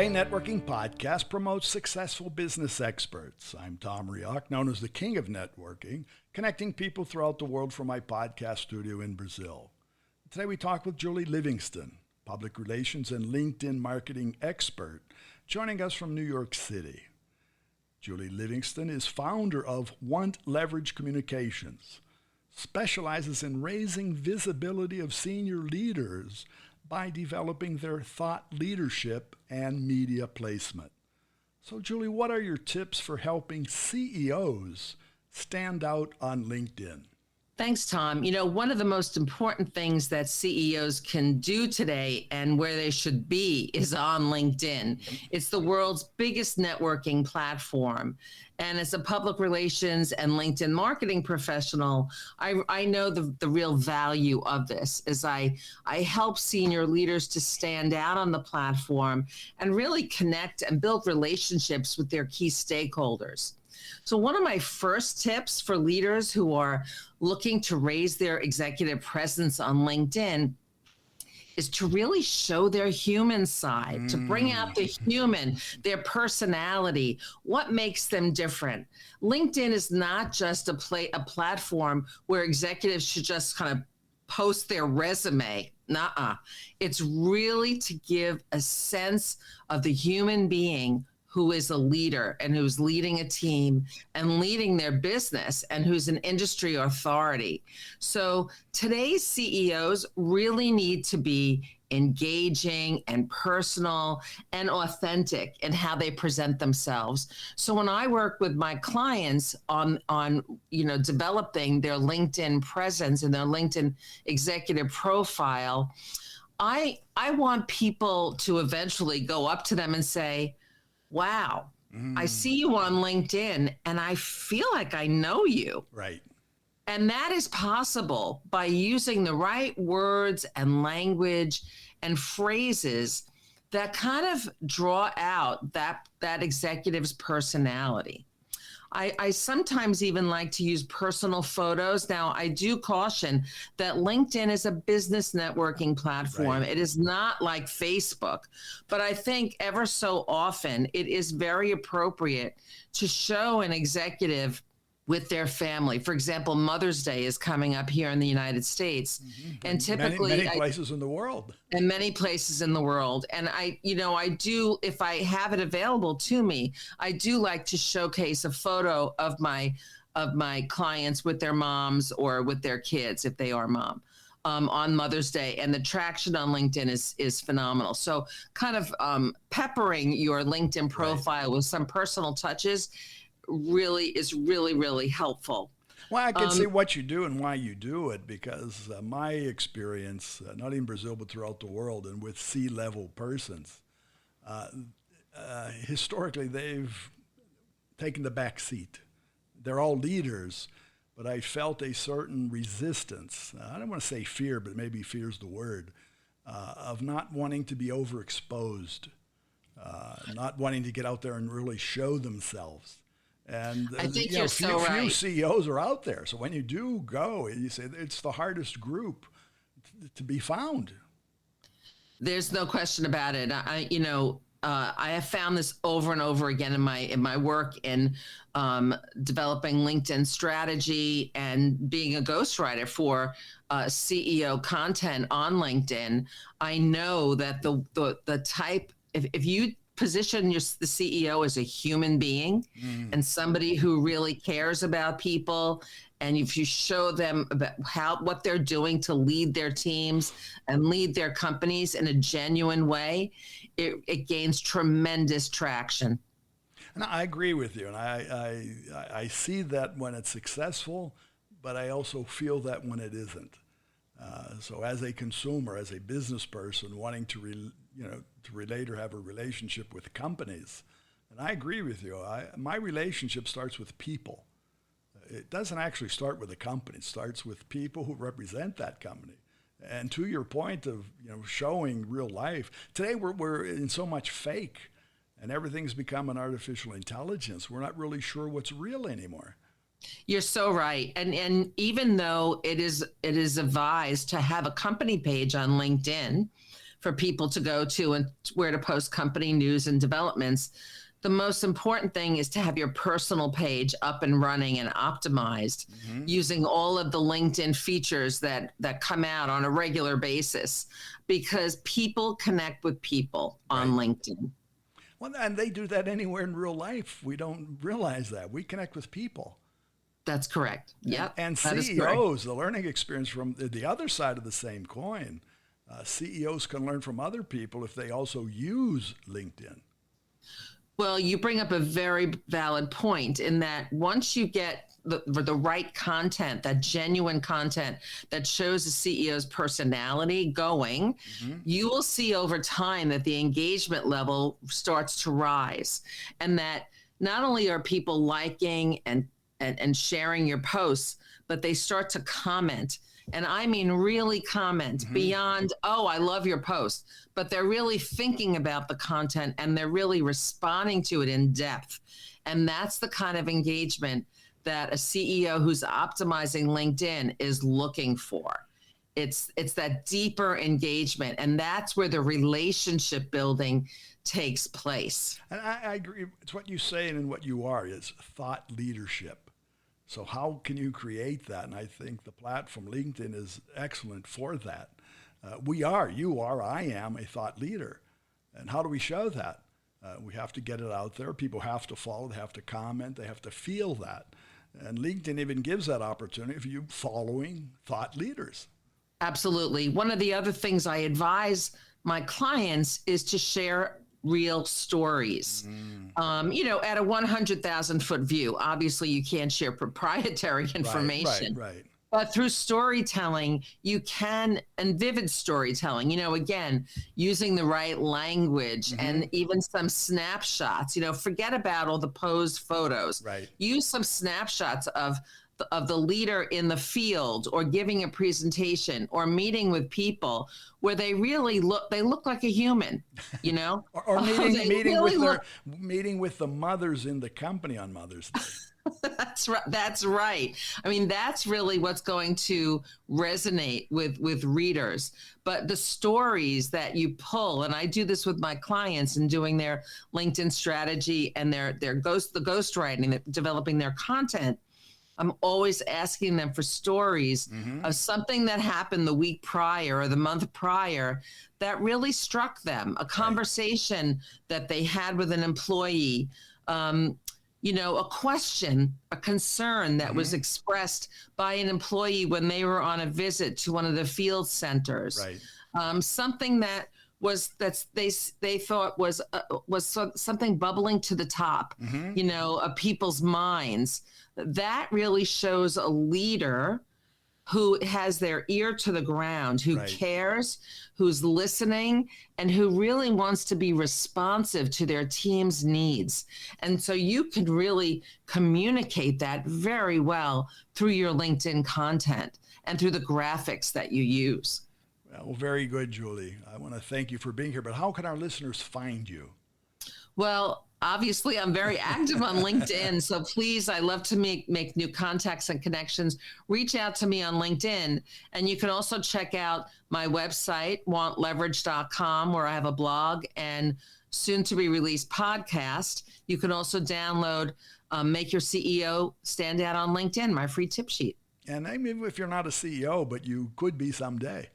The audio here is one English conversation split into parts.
Café and Networking Podcast promotes successful business experts. I'm Tom Reaoch, known as the King of Networking, connecting people throughout the world from my podcast studio in Brazil. Today we talk with Julie Livingston, public relations and LinkedIn marketing expert, joining us from New York City. Julie Livingston is founder of Want Leverage Communications, specializes in raising visibility of senior leaders by developing their thought leadership and media placement. So, Julie, what are your tips for helping CEOs stand out on LinkedIn? Thanks, Tom. You know, one of the most important things that CEOs can do today and where they should be is on LinkedIn. It's the world's biggest networking platform. And as a public relations and LinkedIn marketing professional, I know the real value of this as I help senior leaders to stand out on the platform and really connect and build relationships with their key stakeholders. So one of my first tips for leaders who are looking to raise their executive presence on LinkedIn is to really show their human side, to bring out the human, their personality, what makes them different. LinkedIn is not just a platform where executives should just kind of post their resume. Nuh-uh. It's really to give a sense of the human being who is a leader and who's leading a team and leading their business and who's an industry authority. So today's CEOs really need to be engaging and personal and authentic in how they present themselves. So when I work with my clients on developing their LinkedIn presence and their LinkedIn executive profile, I want people to eventually go up to them and say, wow, I see you on LinkedIn and I feel like I know you. Right. And that is possible by using the right words and language and phrases that kind of draw out that executive's personality. I sometimes even like to use personal photos. Now, I do caution that LinkedIn is a business networking platform. Right. It is not like Facebook, but I think ever so often it is very appropriate to show an executive with their family. For example, Mother's Day is coming up here in the United States. Mm-hmm. And typically many places in the world. And many places in the world. And I do, if I have it available to me, I do like to showcase a photo of my clients with their moms or with their kids, if they are mom, on Mother's Day. And the traction on LinkedIn is phenomenal. So kind of peppering your LinkedIn profile with some personal touches is really helpful. Well, I can see what you do and why you do it, because my experience, not in Brazil, but throughout the world, and with C-level persons, historically, they've taken the back seat. They're all leaders, but I felt a certain resistance. I don't want to say fear, but maybe fear is the word, of not wanting to be overexposed, not wanting to get out there and really show themselves. And I think you're so right. Few CEOs are out there. So when you do go, you say it's the hardest group to be found. There's no question about it. I have found this over and over again in my work in developing LinkedIn strategy and being a ghostwriter for CEO content on LinkedIn. I know that the type, if you position the CEO as a human being and somebody who really cares about people, and if you show them about what they're doing to lead their teams and lead their companies in a genuine way, it gains tremendous traction. And I agree with you, and I see that when it's successful, but I also feel that when it isn't. So as a consumer, as a business person wanting to relate or have a relationship with companies, and I agree with you, my relationship starts with people. It doesn't actually start with a company. It starts with people who represent that company. And to your point of showing real life, today we're in so much fake, and everything's become an artificial intelligence. We're not really sure what's real anymore. You're so right. And even though it is advised to have a company page on LinkedIn for people to go to and where to post company news and developments. The most important thing is to have your personal page up and running and optimized using all of the LinkedIn features that come out on a regular basis, because people connect with people on LinkedIn. Well, and they do that anywhere in real life. We don't realize that. We connect with people. That's correct. Yep. And CEOs, the learning experience from the other side of the same coin, CEOs can learn from other people if they also use LinkedIn. Well, you bring up a very valid point in that once you get the right content, that genuine content that shows the CEO's personality going, you will see over time that the engagement level starts to rise, and that not only are people liking and sharing your posts, but they start to comment. And I mean, really comment beyond, oh, I love your post, but they're really thinking about the content and they're really responding to it in depth. And that's the kind of engagement that a CEO who's optimizing LinkedIn is looking for. It's that deeper engagement, and that's where the relationship building takes place. And I agree. It's what you say and what you are is thought leadership. So how can you create that? And I think the platform LinkedIn is excellent for that. You are, I am a thought leader. And how do we show that? We have to get it out there. People have to follow, they have to comment, they have to feel that. And LinkedIn even gives that opportunity for you following thought leaders. Absolutely. One of the other things I advise my clients is to share real stories. At a 100,000 foot view, obviously you can't share proprietary information. Right. But through storytelling, you can, and vivid storytelling, again, using the right language and even some snapshots, forget about all the posed photos. Right. Use some snapshots of the leader in the field, or giving a presentation, or meeting with people where they really look like a human, or meeting with the mothers in the company on Mother's Day. That's right. I mean, that's really what's going to resonate with readers. But the stories that you pull, and I do this with my clients in doing their LinkedIn strategy and the ghostwriting, developing their content, I'm always asking them for stories of something that happened the week prior or the month prior that really struck them, a conversation that they had with an employee, a question, a concern that was expressed by an employee when they were on a visit to one of the field centers, something that they thought was something bubbling to the top, of people's minds. That really shows a leader who has their ear to the ground, who cares, who's listening, and who really wants to be responsive to their team's needs. And so you can really communicate that very well through your LinkedIn content and through the graphics that you use. Well, very good, Julie. I want to thank you for being here, but how can our listeners find you? Well, obviously, I'm very active on LinkedIn, so please, I love to make new contacts and connections. Reach out to me on LinkedIn, and you can also check out my website, wantleverage.com, where I have a blog and soon-to-be-released podcast. You can also download Make Your CEO Stand Out on LinkedIn, my free tip sheet. And I mean, if you're not a CEO, but you could be someday.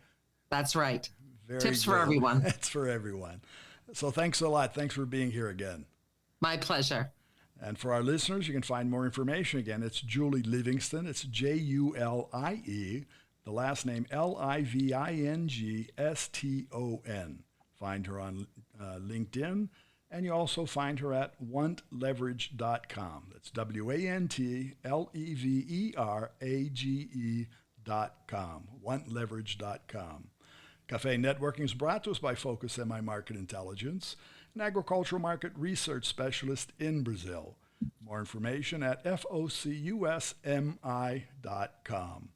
That's right. Very Tips good. for everyone. It's for everyone. So thanks a lot. Thanks for being here again. My pleasure. And for our listeners, you can find more information. Again, it's Julie Livingston. It's Julie, the last name Livingston. Find her on LinkedIn, and you also find her at wantleverage.com. That's wantleverage.com, wantleverage.com. Café and Networking is brought to us by Focus Semi Market Intelligence, an agricultural market research specialist in Brazil. More information at focusmi.com.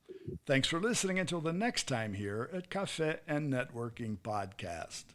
Thanks for listening until the next time here at Café and Networking Podcast.